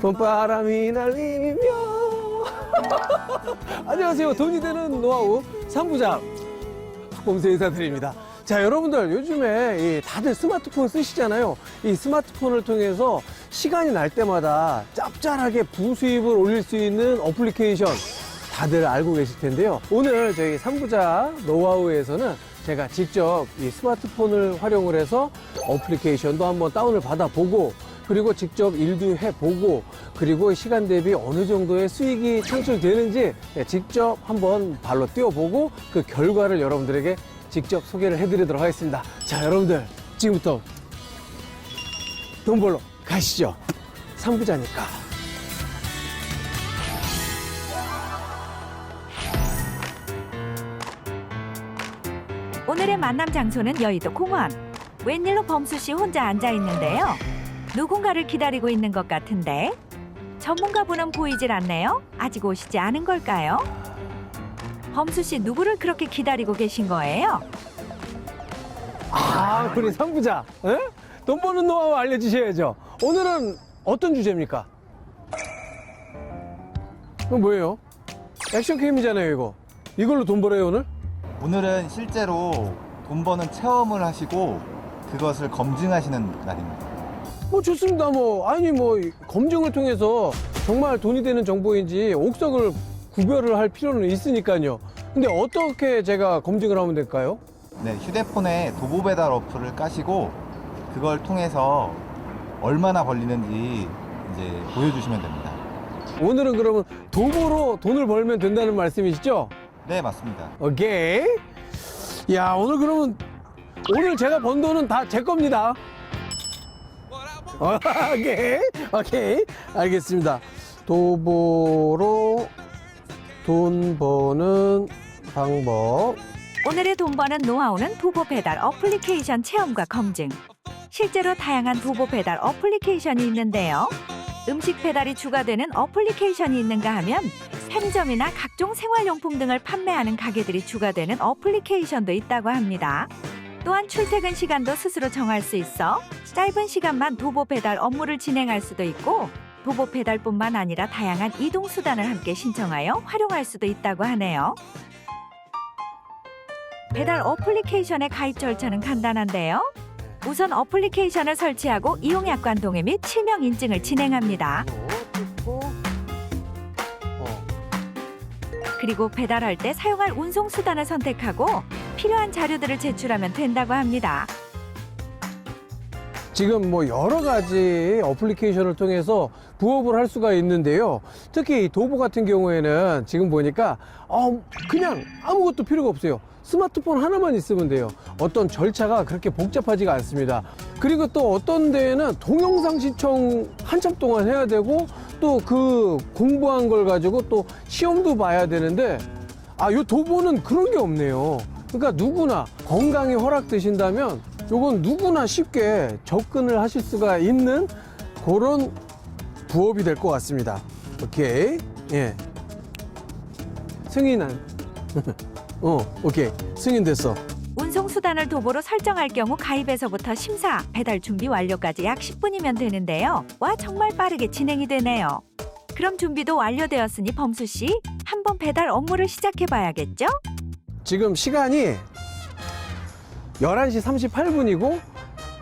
봄바람이 날리며 안녕하세요. 돈이 되는 노하우 3부작 박범수 인사드립니다. 자, 여러분들 요즘에 다들 스마트폰 쓰시잖아요. 이 스마트폰을 통해서 시간이 날 때마다 짭짤하게 부수입을 올릴 수 있는 어플리케이션 다들 알고 계실 텐데요. 오늘 저희 3부작 노하우에서는 제가 직접 이 스마트폰을 활용을 해서 어플리케이션도 한번 다운을 받아보고, 그리고 직접 일도 해보고, 그리고 시간 대비 어느 정도의 수익이 창출되는지 직접 한번 발로 뛰어보고 그 결과를 여러분들에게 직접 소개를 해드리도록 하겠습니다. 자, 여러분들 지금부터 돈 벌러 가시죠. 3부자니까. 오늘의 만남 장소는 여의도 공원. 웬일로 범수 씨 혼자 앉아 있는데요. 누군가를 기다리고 있는 것 같은데 전문가분은 보이질 않네요. 아직 오시지 않은 걸까요? 범수 씨 누구를 그렇게 기다리고 계신 거예요? 아, 우리 3부자. 에? 돈 버는 노하우 알려주셔야죠. 오늘은 어떤 주제입니까? 이거 뭐예요? 액션 게임이잖아요, 이거. 이걸로 돈 벌어요, 오늘? 오늘은 실제로 돈 버는 체험을 하시고 그것을 검증하시는 날입니다. 뭐 좋습니다. 아니 검증을 통해서 정말 돈이 되는 정보인지 옥석을 구별을 할 필요는 있으니까요. 근데 어떻게 제가 검증을 하면 될까요? 네, 휴대폰에 도보 배달 어플을 까시고 그걸 통해서 얼마나 걸리는지 이제 보여주시면 됩니다. 오늘은 그러면 도보로 돈을 벌면 된다는 말씀이시죠? 네, 맞습니다. 오케이. 야, 오늘 제가 번 돈은 다 제 겁니다. 오케이. 알겠습니다. 도보로 돈 버는 방법. 오늘의 돈 버는 노하우는 도보 배달 어플리케이션 체험과 검증. 실제로 다양한 도보 배달 어플리케이션이 있는데요. 음식 배달이 주가 되는 어플리케이션이 있는가 하면 편의점이나 각종 생활용품 등을 판매하는 가게들이 주가 되는 어플리케이션도 있다고 합니다. 또한 출퇴근 시간도 스스로 정할 수 있어 짧은 시간만 도보 배달 업무를 진행할 수도 있고, 도보 배달뿐만 아니라 다양한 이동 수단을 함께 신청하여 활용할 수도 있다고 하네요. 배달 어플리케이션의 가입 절차는 간단한데요. 우선 어플리케이션을 설치하고 이용약관 동의 및 실명 인증을 진행합니다. 그리고 배달할 때 사용할 운송 수단을 선택하고 필요한 자료들을 제출하면 된다고 합니다. 지금 여러 가지 어플리케이션을 통해서 부업을 할 수가 있는데요. 특히 이 도보 같은 경우에는 지금 보니까 그냥 아무것도 필요가 없어요. 스마트폰 하나만 있으면 돼요. 어떤 절차가 그렇게 복잡하지가 않습니다. 그리고 또 어떤 데에는 동영상 시청 한참 동안 해야 되고, 또 그 공부한 걸 가지고 또 시험도 봐야 되는데, 요 도보는 그런 게 없네요. 그러니까 누구나 건강이 허락되신다면 요건 누구나 쉽게 접근을 하실 수가 있는 그런 부업이 될 것 같습니다. 오케이. 예. 승인한. 오케이. 승인됐어. 운송수단을 도보로 설정할 경우 가입에서부터 심사, 배달 준비 완료까지 약 10분이면 되는데요. 와, 정말 빠르게 진행이 되네요. 그럼 준비도 완료되었으니 범수 씨, 한번 배달 업무를 시작해봐야겠죠? 지금 시간이 11시 38분이고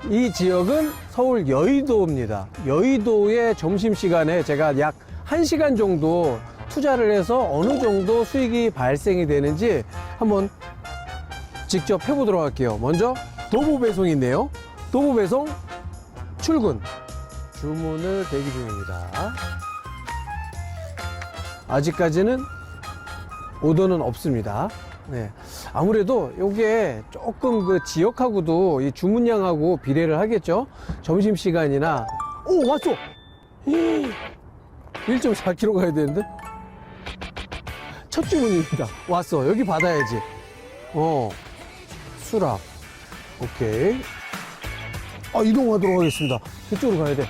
이 지역은 서울 여의도입니다. 여의도의 점심시간에 제가 약 1시간 정도 투자를 해서 어느 정도 수익이 발생이 되는지 한번 직접 해보도록 할게요. 먼저 도보 배송이 있네요. 도보 배송 출근. 주문을 대기 중입니다. 아직까지는 오더는 없습니다. 네. 아무래도 이게 조금 그 지역하고도 이 주문량하고 비례를 하겠죠. 점심시간이나, 왔어! 1.4km 가야 되는데? 첫 주문입니다. 왔어. 여기 받아야지. 수락. 오케이. 이동하도록 하겠습니다. 이쪽으로 가야 돼.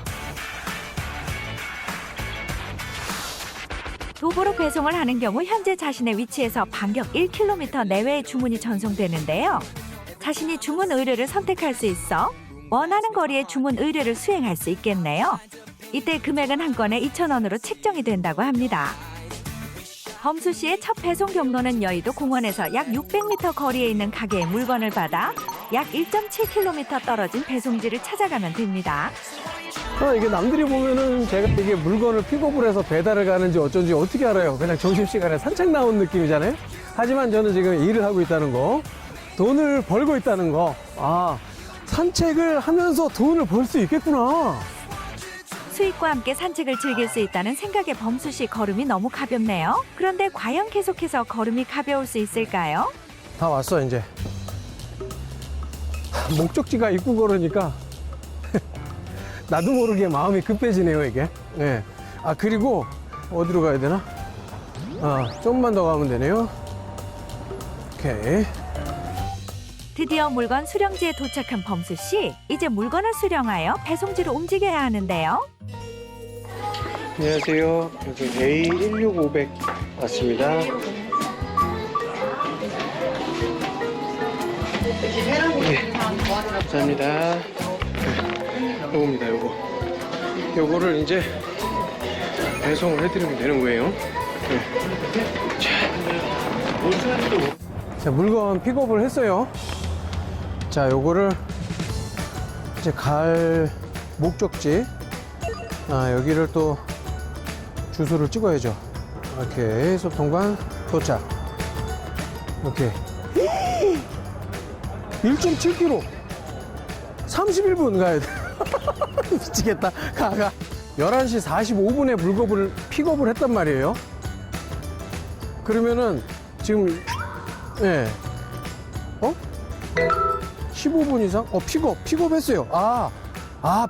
도보로 배송을 하는 경우 현재 자신의 위치에서 반경 1km 내외의 주문이 전송되는데요. 자신이 주문 의뢰를 선택할 수 있어 원하는 거리에 주문 의뢰를 수행할 수 있겠네요. 이때 금액은 한 건에 2,000원으로 책정이 된다고 합니다. 범수 씨의 첫 배송 경로는 여의도 공원에서 약 600m 거리에 있는 가게에 물건을 받아 약 1.7km 떨어진 배송지를 찾아가면 됩니다. 이게 남들이 보면은 제가 이게 물건을 픽업을 해서 배달을 가는지 어쩐지 어떻게 알아요? 그냥 점심시간에 산책 나온 느낌이잖아요? 하지만 저는 지금 일을 하고 있다는 거, 돈을 벌고 있다는 거, 산책을 하면서 돈을 벌 수 있겠구나. 수익과 함께 산책을 즐길 수 있다는 생각에 범수 씨 걸음이 너무 가볍네요. 그런데 과연 계속해서 걸음이 가벼울 수 있을까요? 다 왔어, 이제. 목적지가 있고 그러니까 나도 모르게 마음이 급해지네요, 이게. 네. 그리고 어디로 가야 되나? 좀만 더 가면 되네요. 오케이. 드디어 물건 수령지에 도착한 범수 씨. 이제 물건을 수령하여 배송지로 움직여야 하는데요. 안녕하세요. 여기 A16500 왔습니다. 네, 감사합니다. 요겁니다, 요거. 요거를 이제 배송을 해드리면 되는 거예요. 네. 자, 물건 픽업을 했어요. 자, 요거를 이제 갈 목적지. 여기를 또 주소를 찍어야죠. 오케이. 소통관 도착. 오케이. 1.7km. 31분 가야 돼. 미치겠다. 가. 11시 45분에 물건을 픽업을 했단 말이에요. 그러면은 지금 15분 이상? 픽업했어요.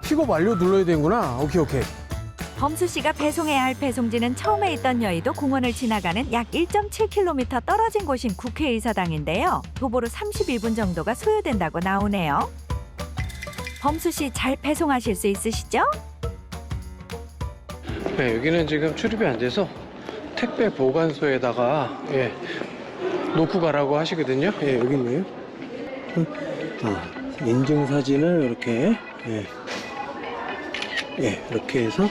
픽업 완료 눌러야 되는구나. 오케이. 범수 씨가 배송해야 할 배송지는 처음에 있던 여의도 공원을 지나가는 약 1.7km 떨어진 곳인 국회의사당인데요. 도보로 31분 정도가 소요된다고 나오네요. 범수 씨 잘 배송하실 수 있으시죠? 네, 여기는 지금 출입이 안 돼서 택배 보관소에다가 놓고 가라고 하시거든요. 여기 있네요. 인증사진을 이렇게 이렇게 해서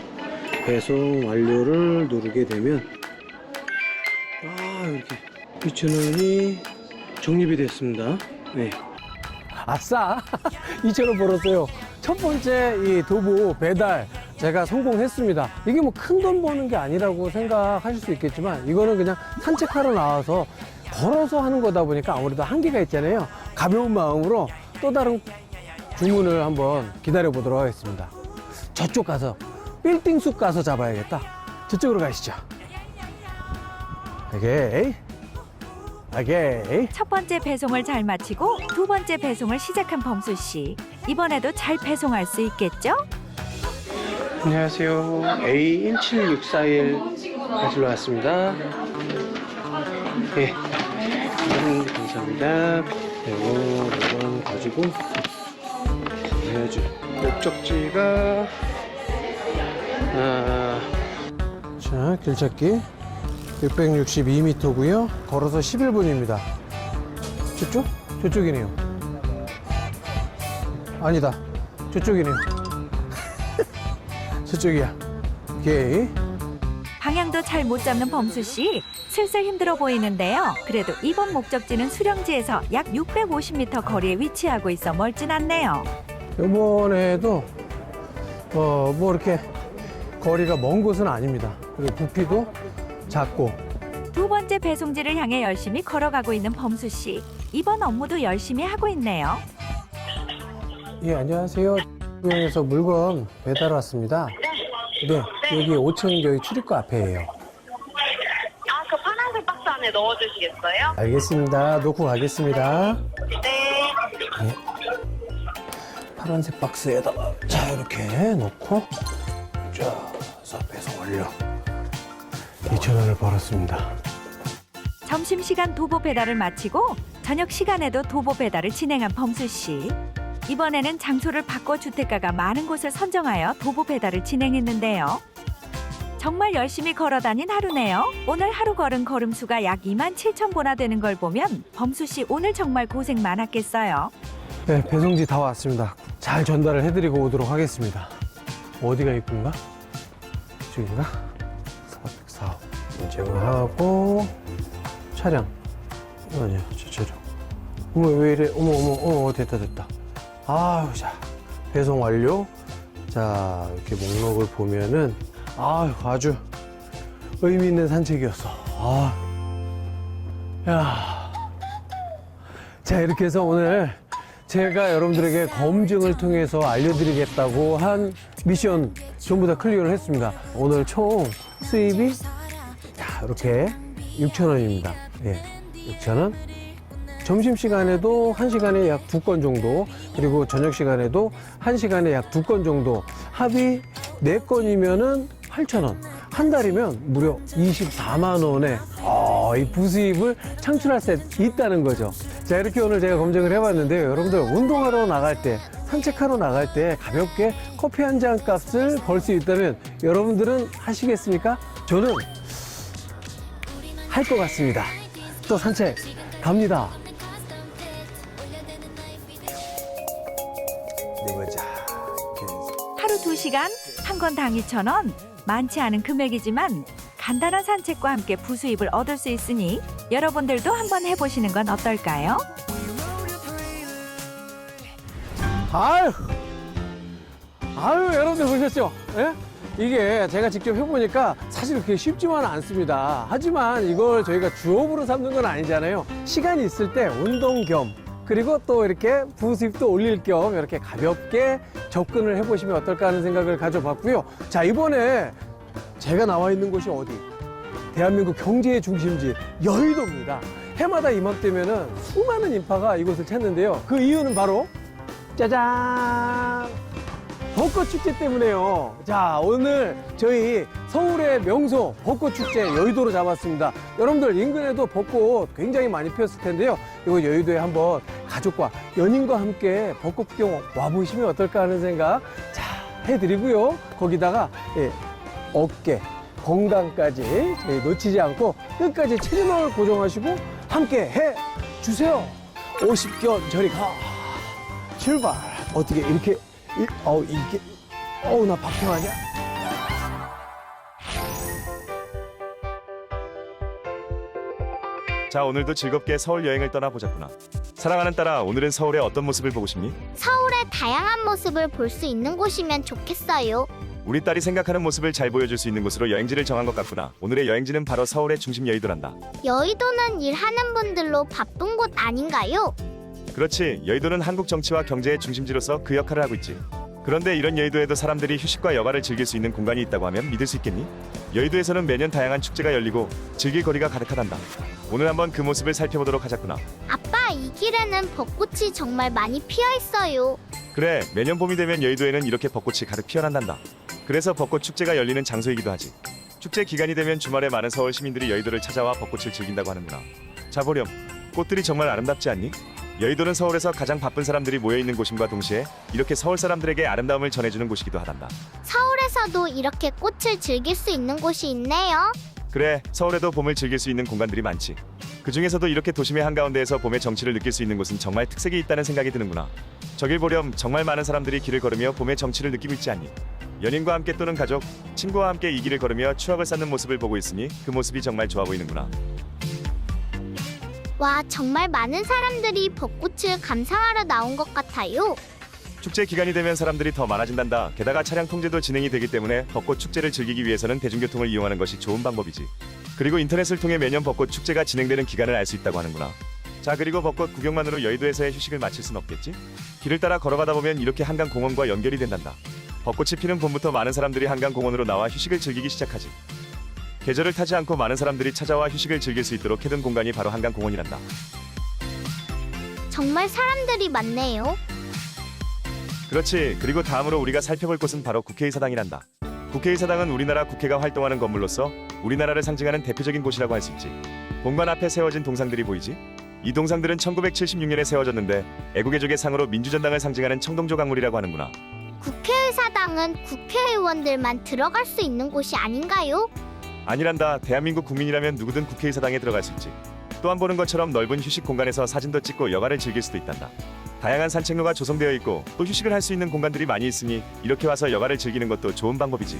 배송 완료를 누르게 되면 이렇게 2,000원이 적립이 됐습니다. 아싸! 2,000원 벌었어요. 첫 번째 이 도보 배달 제가 성공했습니다. 이게 뭐 큰 돈 버는 게 아니라고 생각하실 수 있겠지만 이거는 그냥 산책하러 나와서 걸어서 하는 거다 보니까 아무래도 한계가 있잖아요. 가벼운 마음으로 또 다른 주문을 한번 기다려 보도록 하겠습니다. 저쪽 가서 빌딩 숲 가서 잡아야겠다. 저쪽으로 가시죠. 오케이. 첫 번째 배송을 잘 마치고 두 번째 배송을 시작한 범수 씨. 이번에도 잘 배송할 수 있겠죠? 안녕하세요. A17641 가지러 왔습니다. 감사합니다. 이건 가지고 해야지. 목적지가 자, 길찾기 662m고요. 걸어서 11분입니다. 저쪽? 저쪽이네요. 아니다. 저쪽이네요. 저쪽이야. 오케이. 방향도 잘 못 잡는 범수 씨. 슬슬 힘들어 보이는데요. 그래도 이번 목적지는 수령지에서 약 650m 거리에 위치하고 있어 멀진 않네요. 이번에도 뭐 이렇게 거리가 먼 곳은 아닙니다. 그리고 부피도 작고. 두 번째 배송지를 향해 열심히 걸어가고 있는 범수 씨. 이번 업무도 열심히 하고 있네요. 안녕하세요. 에서 물건 배달 왔습니다. 네, 여기 5층 저희 출입구 앞에예요. 그 파란색 박스 안에 넣어주시겠어요? 알겠습니다. 놓고 가겠습니다. 네. 파란색 박스에다가 자 이렇게 놓고 자 해서 배송 완료. 2,000원을 벌었습니다. 점심시간 도보 배달을 마치고 저녁 시간에도 도보 배달을 진행한 범수 씨. 이번에는 장소를 바꿔 주택가가 많은 곳을 선정하여 도보 배달을 진행했는데요. 정말 열심히 걸어다닌 하루네요. 오늘 하루 걸은 걸음수가 약 27,000보나 되는 걸 보면 범수 씨 오늘 정말 고생 많았겠어요. 네, 배송지 다 왔습니다. 잘 전달을 해드리고 오도록 하겠습니다. 어디가 이쁜가? 이쪽인가? 404 인증하고 차량 이거 아니야 주차료. 어머 왜 이래? 어머 됐다. 아유 자 배송 완료. 자 이렇게 목록을 보면은 아유 아주 의미 있는 산책이었어. 야. 자 이렇게 해서 오늘 제가 여러분들에게 검증을 통해서 알려드리겠다고 한 미션 전부 다 클리어를 했습니다. 오늘 총 수입이 자 이렇게 6,000원입니다. 예, 6,000원. 점심시간에도 1시간에 약 2건 정도, 그리고 저녁시간에도 1시간에 약 2건 정도, 합이 4건이면은 8,000원. 한 달이면 무려 24만 원의 이 부수입을 창출할 수 있다는 거죠. 자, 이렇게 오늘 제가 검증을 해봤는데요. 여러분들 운동하러 나갈 때, 산책하러 나갈 때 가볍게 커피 한 잔 값을 벌 수 있다면 여러분들은 하시겠습니까? 저는 할 것 같습니다. 또 산책 갑니다. 내보자. 하루 2시간, 한 건당 2,000원. 많지 않은 금액이지만 간단한 산책과 함께 부수입을 얻을 수 있으니 여러분들도 한번 해보시는 건 어떨까요? 아유, 여러분들 보셨죠? 예? 이게 제가 직접 해보니까 사실 그렇게 쉽지만은 않습니다. 하지만 이걸 저희가 주업으로 삼는 건 아니잖아요. 시간이 있을 때 운동 겸, 그리고 또 이렇게 부수입도 올릴 겸 이렇게 가볍게 접근을 해보시면 어떨까 하는 생각을 가져봤고요. 자, 이번에 제가 나와 있는 곳이 어디? 대한민국 경제의 중심지 여의도입니다. 해마다 이맘때면은 수많은 인파가 이곳을 찾는데요. 그 이유는 바로 짜잔! 벚꽃축제 때문에요. 자, 오늘 저희 서울의 명소 벚꽃축제 여의도로 잡았습니다. 여러분들 인근에도 벚꽃 굉장히 많이 피었을 텐데요. 이거 여의도에 한번 가족과 연인과 함께 벚꽃 구경 와보시면 어떨까 하는 생각 자 해드리고요. 거기다가 어깨 건강까지 저희 놓치지 않고 끝까지 체력을 고정하시고 함께 해주세요. 50견 저리 가. 출발. 어떻게 이렇게 이게 나 박평하냐? 자, 오늘도 즐겁게 서울 여행을 떠나보자꾸나. 사랑하는 딸아, 오늘은 서울의 어떤 모습을 보고 싶니? 서울의 다양한 모습을 볼 수 있는 곳이면 좋겠어요. 우리 딸이 생각하는 모습을 잘 보여줄 수 있는 곳으로 여행지를 정한 것 같구나. 오늘의 여행지는 바로 서울의 중심 여의도란다. 여의도는 일하는 분들로 바쁜 곳 아닌가요? 그렇지, 여의도는 한국 정치와 경제의 중심지로서 그 역할을 하고 있지. 그런데 이런 여의도에도 사람들이 휴식과 여가를 즐길 수 있는 공간이 있다고 하면 믿을 수 있겠니? 여의도에서는 매년 다양한 축제가 열리고 즐길 거리가 가득하단다. 오늘 한번 그 모습을 살펴보도록 하자꾸나. 아빠, 이 길에는 벚꽃이 정말 많이 피어 있어요. 그래, 매년 봄이 되면 여의도에는 이렇게 벚꽃이 가득 피어난단다. 그래서 벚꽃 축제가 열리는 장소이기도 하지. 축제 기간이 되면 주말에 많은 서울 시민들이 여의도를 찾아와 벚꽃을 즐긴다고 하는구나. 자, 보렴. 꽃들이 정말 아름답지 않니? 여의도는 서울에서 가장 바쁜 사람들이 모여있는 곳임과 동시에 이렇게 서울 사람들에게 아름다움을 전해주는 곳이기도 하단다. 서울에서도 이렇게 꽃을 즐길 수 있는 곳이 있네요. 그래, 서울에도 봄을 즐길 수 있는 공간들이 많지. 그 중에서도 이렇게 도심의 한가운데에서 봄의 정취를 느낄 수 있는 곳은 정말 특색이 있다는 생각이 드는구나. 저길 보렴, 정말 많은 사람들이 길을 걸으며 봄의 정취를 느끼고 있지 않니? 연인과 함께 또는 가족, 친구와 함께 이 길을 걸으며 추억을 쌓는 모습을 보고 있으니 그 모습이 정말 좋아 보이는구나. 와, 정말 많은 사람들이 벚꽃을 감상하러 나온 것 같아요. 축제 기간이 되면 사람들이 더 많아진단다. 게다가 차량 통제도 진행이 되기 때문에 벚꽃 축제를 즐기기 위해서는 대중교통을 이용하는 것이 좋은 방법이지. 그리고 인터넷을 통해 매년 벚꽃 축제가 진행되는 기간을 알 수 있다고 하는구나. 자, 그리고 벚꽃 구경만으로 여의도에서의 휴식을 마칠 순 없겠지? 길을 따라 걸어가다 보면 이렇게 한강공원과 연결이 된단다. 벚꽃이 피는 봄부터 많은 사람들이 한강공원으로 나와 휴식을 즐기기 시작하지. 계절을 타지 않고 많은 사람들이 찾아와 휴식을 즐길 수 있도록 해둔 공간이 바로 한강공원이란다. 정말 사람들이 많네요. 그렇지. 그리고 다음으로 우리가 살펴볼 곳은 바로 국회의사당이란다. 국회의사당은 우리나라 국회가 활동하는 건물로서 우리나라를 상징하는 대표적인 곳이라고 할 수 있지. 본관 앞에 세워진 동상들이 보이지? 이 동상들은 1976년에 세워졌는데 애국애족의 상으로 민주전당을 상징하는 청동조 강물이라고 하는구나. 국회의사당은 국회의원들만 들어갈 수 있는 곳이 아닌가요? 아니란다. 대한민국 국민이라면 누구든 국회의사당에 들어갈 수 있지. 또한 보는 것처럼 넓은 휴식 공간에서 사진도 찍고 여가를 즐길 수도 있단다. 다양한 산책로가 조성되어 있고 또 휴식을 할 수 있는 공간들이 많이 있으니 이렇게 와서 여가를 즐기는 것도 좋은 방법이지.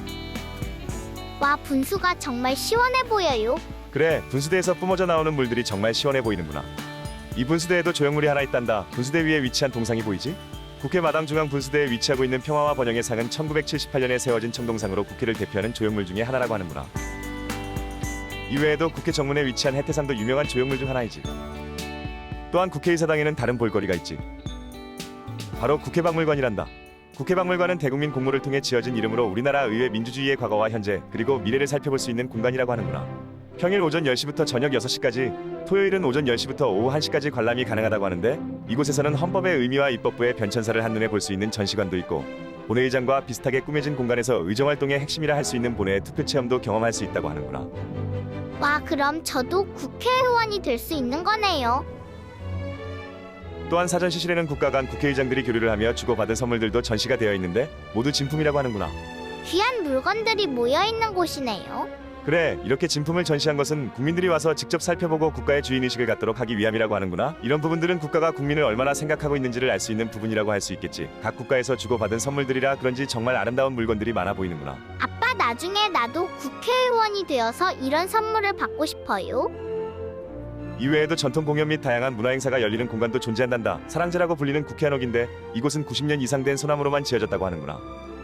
와, 분수가 정말 시원해 보여요. 그래, 분수대에서 뿜어져 나오는 물들이 정말 시원해 보이는구나. 이 분수대에도 조형물이 하나 있단다. 분수대 위에 위치한 동상이 보이지? 국회 마당 중앙 분수대에 위치하고 있는 평화와 번영의 상은 1978년에 세워진 청동상으로 국회를 대표하는 조형물 중에 하나라고 하는구나. 이외에도 국회 정문에 위치한 해태상도 유명한 조형물 중 하나이지. 또한 국회의사당에는 다른 볼거리가 있지. 바로 국회박물관이란다. 국회박물관은 대국민 공모를 통해 지어진 이름으로 우리나라 의회 민주주의의 과거와 현재 그리고 미래를 살펴볼 수 있는 공간이라고 하는구나. 평일 오전 10시부터 저녁 6시까지, 토요일은 오전 10시부터 오후 1시까지 관람이 가능하다고 하는데, 이곳에서는 헌법의 의미와 입법부의 변천사를 한눈에 볼 수 있는 전시관도 있고, 본회의장과 비슷하게 꾸며진 공간에서 의정활동의 핵심이라 할 수 있는 본회의 투표 체험도 경험할 수 있다고 하는구나. 와, 그럼 저도 국회의원이 될 수 있는 거네요. 또한 사전 시실에는 국가 간 국회의장들이 교류를 하며 주고받은 선물들도 전시가 되어 있는데 모두 진품이라고 하는구나. 귀한 물건들이 모여있는 곳이네요. 그래, 이렇게 진품을 전시한 것은 국민들이 와서 직접 살펴보고 국가의 주인의식을 갖도록 하기 위함이라고 하는구나. 이런 부분들은 국가가 국민을 얼마나 생각하고 있는지를 알 수 있는 부분이라고 할 수 있겠지. 각 국가에서 주고받은 선물들이라 그런지 정말 아름다운 물건들이 많아 보이는구나. 아빠, 나중에 나도 국회의원이 되어서 이런 선물을 받고 싶어요. 이외에도 전통 공연 및 다양한 문화 행사가 열리는 공간도 존재한단다. 사랑제라고 불리는 국회한옥인데 이곳은 90년 이상 된 소나무로만 지어졌다고 하는구나.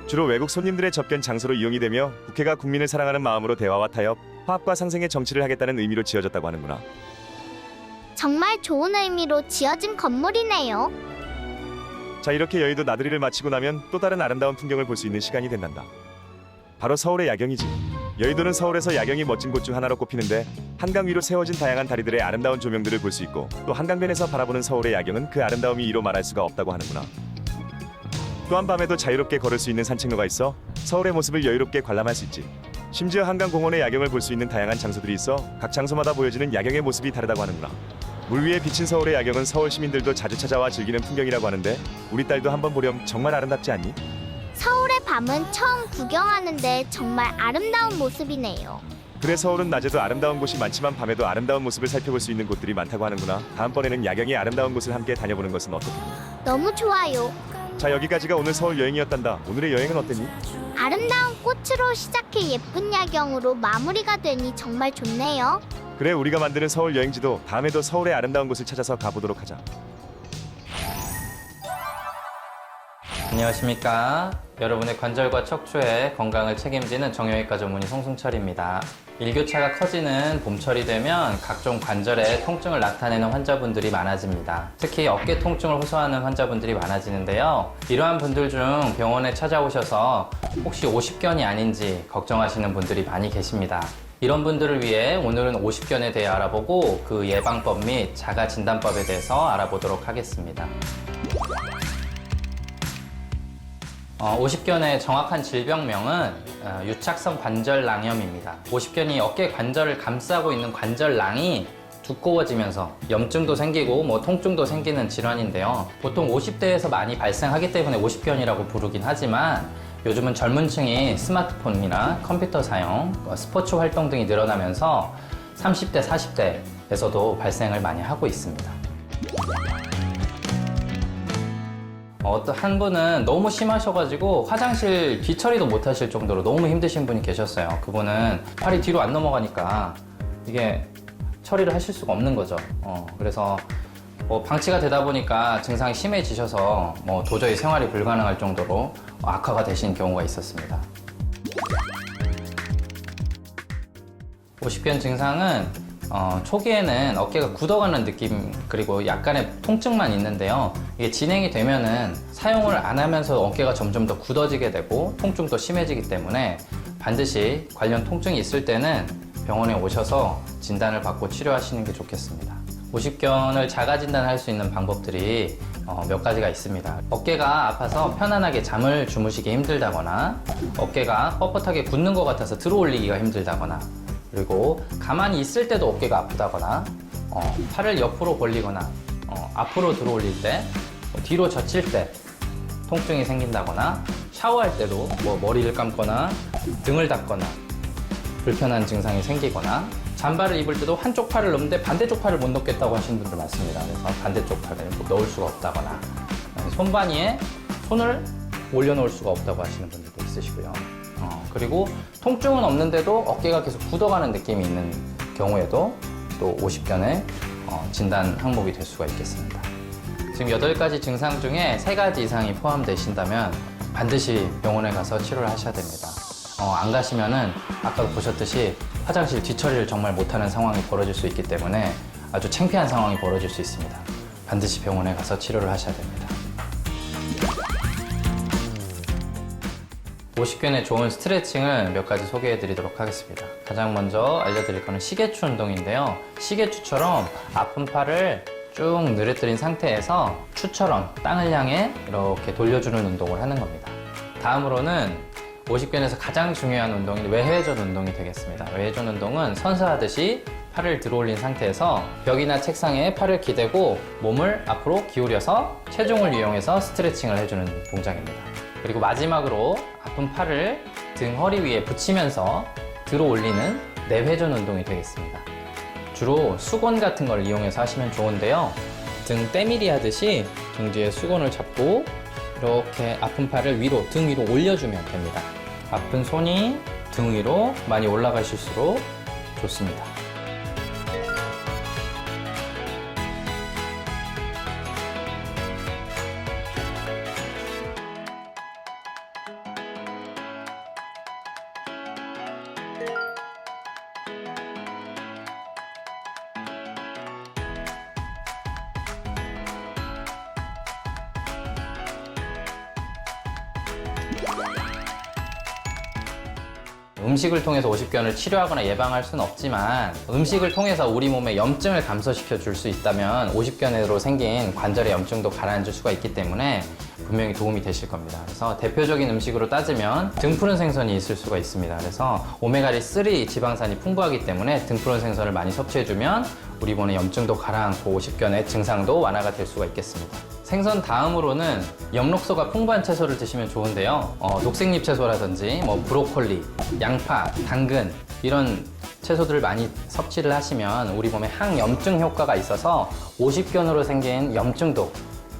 주로 외국 손님들의 접견 장소로 이용이 되며 국회가 국민을 사랑하는 마음으로 대화와 타협, 화합과 상생의 정치를 하겠다는 의미로 지어졌다고 하는구나. 정말 좋은 의미로 지어진 건물이네요. 자, 이렇게 여의도 나들이를 마치고 나면 또 다른 아름다운 풍경을 볼 수 있는 시간이 된단다. 바로 서울의 야경이지. 여의도는 서울에서 야경이 멋진 곳 중 하나로 꼽히는데, 한강 위로 세워진 다양한 다리들의 아름다운 조명들을 볼 수 있고, 또 한강변에서 바라보는 서울의 야경은 그 아름다움이 이로 말할 수가 없다고 하는구나. 또한 밤에도 자유롭게 걸을 수 있는 산책로가 있어 서울의 모습을 여유롭게 관람할 수 있지. 심지어 한강공원의 야경을 볼 수 있는 다양한 장소들이 있어 각 장소마다 보여지는 야경의 모습이 다르다고 하는구나. 물 위에 비친 서울의 야경은 서울 시민들도 자주 찾아와 즐기는 풍경이라고 하는데, 우리 딸도 한번 보렴. 정말 아름답지 않니? 서울의 밤은 처음 구경하는데 정말 아름다운 모습이네요. 그래, 서울은 낮에도 아름다운 곳이 많지만 밤에도 아름다운 모습을 살펴볼 수 있는 곳들이 많다고 하는구나. 다음번에는 야경이 아름다운 곳을 함께 다녀보는 것은 어떻겠니? 너무 좋아요. 자, 여기까지가 오늘 서울 여행이었단다. 오늘의 여행은 어땠니? 아름다운 꽃으로 시작해 예쁜 야경으로 마무리가 되니 정말 좋네요. 그래, 우리가 만드는 서울 여행지도 다음에도 서울의 아름다운 곳을 찾아서 가보도록 하자. 안녕하십니까. 여러분의 관절과 척추의 건강을 책임지는 정형외과 전문의 송승철입니다. 일교차가 커지는 봄철이 되면 각종 관절의 통증을 나타내는 환자분들이 많아집니다. 특히 어깨 통증을 호소하는 환자분들이 많아지는데요. 이러한 분들 중 병원에 찾아오셔서 혹시 오십견이 아닌지 걱정하시는 분들이 많이 계십니다. 이런 분들을 위해 오늘은 오십견에 대해 알아보고 그 예방법 및 자가진단법에 대해서 알아보도록 하겠습니다. 오십견의 정확한 질병명은 유착성 관절낭염입니다. 오십견이 어깨 관절을 감싸고 있는 관절낭이 두꺼워지면서 염증도 생기고 통증도 생기는 질환인데요. 보통 50대에서 많이 발생하기 때문에 오십견이라고 부르긴 하지만, 요즘은 젊은 층이 스마트폰이나 컴퓨터 사용, 스포츠 활동 등이 늘어나면서 30대, 40대에서도 발생을 많이 하고 있습니다. 어떤 한 분은 너무 심하셔가지고 화장실 뒤처리도 못 하실 정도로 너무 힘드신 분이 계셨어요. 그분은 팔이 뒤로 안 넘어가니까 이게 처리를 하실 수가 없는 거죠. 그래서 방치가 되다 보니까 증상이 심해지셔서 도저히 생활이 불가능할 정도로 악화가 되신 경우가 있었습니다. 오십견 증상은 초기에는 어깨가 굳어가는 느낌, 그리고 약간의 통증만 있는데요. 이게 진행이 되면은 사용을 안 하면서 어깨가 점점 더 굳어지게 되고 통증도 심해지기 때문에 반드시 관련 통증이 있을 때는 병원에 오셔서 진단을 받고 치료하시는 게 좋겠습니다. 오십견을 자가 진단할 수 있는 방법들이 몇 가지가 있습니다. 어깨가 아파서 편안하게 잠을 주무시기 힘들다거나, 어깨가 뻣뻣하게 굳는 것 같아서 들어 올리기가 힘들다거나, 그리고 가만히 있을 때도 어깨가 아프다거나, 팔을 옆으로 벌리거나, 앞으로 들어 올릴 때, 뒤로 젖힐 때 통증이 생긴다거나, 샤워할 때도 머리를 감거나 등을 닦거나 불편한 증상이 생기거나, 잠바를 입을 때도 한쪽 팔을 넣는데 반대쪽 팔을 못 넣겠다고 하시는 분들 많습니다. 그래서 반대쪽 팔을 넣을 수가 없다거나, 손바니에 손을 올려놓을 수가 없다고 하시는 분들도 있으시고요. 그리고 통증은 없는데도 어깨가 계속 굳어가는 느낌이 있는 경우에도 또 50견의 진단 항목이 될 수가 있겠습니다. 지금 8가지 증상 중에 3가지 이상이 포함되신다면 반드시 병원에 가서 치료를 하셔야 됩니다. 안 가시면은 아까 보셨듯이 화장실 뒤처리를 정말 못하는 상황이 벌어질 수 있기 때문에 아주 창피한 상황이 벌어질 수 있습니다. 반드시 병원에 가서 치료를 하셔야 됩니다. 50견의 좋은 스트레칭을 몇 가지 소개해 드리도록 하겠습니다. 가장 먼저 알려드릴 거는 시계추 운동인데요. 시계추처럼 아픈 팔을 쭉 늘어뜨린 상태에서 추처럼 땅을 향해 이렇게 돌려주는 운동을 하는 겁니다. 다음으로는 50견에서 가장 중요한 운동인 외회전 운동이 되겠습니다. 외회전 운동은 선수하듯이 팔을 들어올린 상태에서 벽이나 책상에 팔을 기대고 몸을 앞으로 기울여서 체중을 이용해서 스트레칭을 해주는 동작입니다. 그리고 마지막으로 아픈 팔을 등 허리 위에 붙이면서 들어 올리는 내회전 운동이 되겠습니다. 주로 수건 같은 걸 이용해서 하시면 좋은데요. 등 때밀이 하듯이 등 뒤에 수건을 잡고 이렇게 아픈 팔을 위로, 등 위로 올려주면 됩니다. 아픈 손이 등 위로 많이 올라가실수록 좋습니다. 음식을 통해서 50견을 치료하거나 예방할 수는 없지만 음식을 통해서 우리 몸에 염증을 감소시켜 줄 수 있다면 50견으로 생긴 관절의 염증도 가라앉을 수가 있기 때문에 분명히 도움이 되실 겁니다. 그래서 대표적인 음식으로 따지면 등푸른 생선이 있을 수가 있습니다. 그래서 오메가3 지방산이 풍부하기 때문에 등푸른 생선을 많이 섭취해주면 우리 몸의 염증도 가라앉고 50견의 증상도 완화가 될 수가 있겠습니다. 생선 다음으로는 엽록소가 풍부한 채소를 드시면 좋은데요. 녹색잎 채소라든지 브로콜리, 양파, 당근 이런 채소들을 많이 섭취를 하시면 우리 몸에 항염증 효과가 있어서 50견으로 생긴 염증도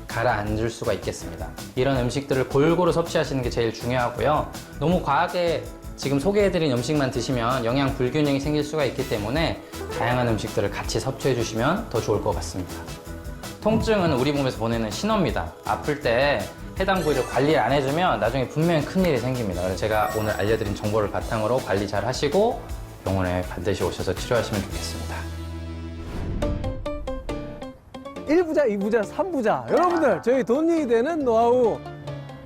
가라앉을 수가 있겠습니다. 이런 음식들을 골고루 섭취하시는 게 제일 중요하고요. 너무 과하게 지금 소개해드린 음식만 드시면 영양 불균형이 생길 수가 있기 때문에 다양한 음식들을 같이 섭취해 주시면 더 좋을 것 같습니다. 통증은 우리 몸에서 보내는 신호입니다. 아플 때 해당 부위를 관리를 안 해주면 나중에 분명히 큰일이 생깁니다. 그래서 제가 오늘 알려드린 정보를 바탕으로 관리 잘 하시고 병원에 반드시 오셔서 치료하시면 좋겠습니다. 1부자, 2부자, 3부자. 여러분들, 저희 돈이 되는 노하우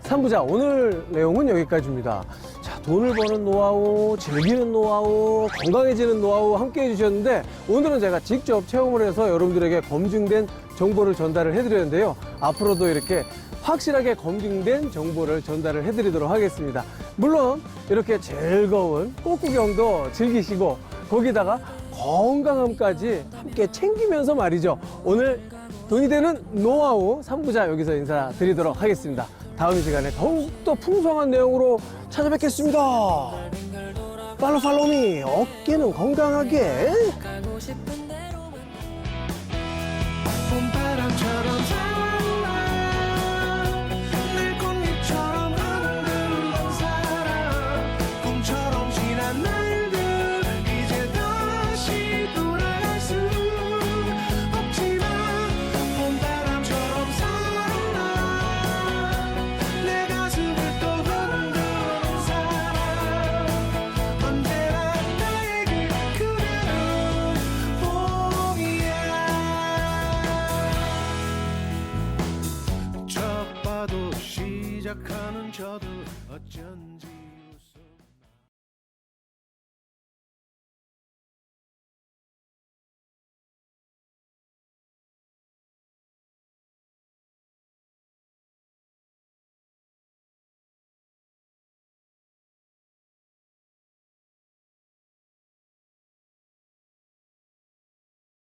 3부자. 오늘 내용은 여기까지입니다. 자, 돈을 버는 노하우, 즐기는 노하우, 건강해지는 노하우 함께 해주셨는데 오늘은 제가 직접 체험을 해서 여러분들에게 검증된 정보를 전달을 해드렸는데요. 앞으로도 이렇게 확실하게 검증된 정보를 전달을 해드리도록 하겠습니다. 물론 이렇게 즐거운 꽃구경도 즐기시고 거기다가 건강함까지 함께 챙기면서 말이죠. 오늘 돈이 되는 노하우 3부자 여기서 인사드리도록 하겠습니다. 다음 시간에 더욱더 풍성한 내용으로 찾아뵙겠습니다. 팔로우미 어깨는 건강하게. 봄바람처럼 살아 늘 꽃잎처럼 흔들리는 사람 꿈처럼 지난 날들 이제 다시 돌아갈 수 없지만 봄바람처럼 살아 내 가슴을 또 흔드는 사람 언제나 나에게 그대는 봄이야. 첫 봐도 시작하는 저도 어쩐지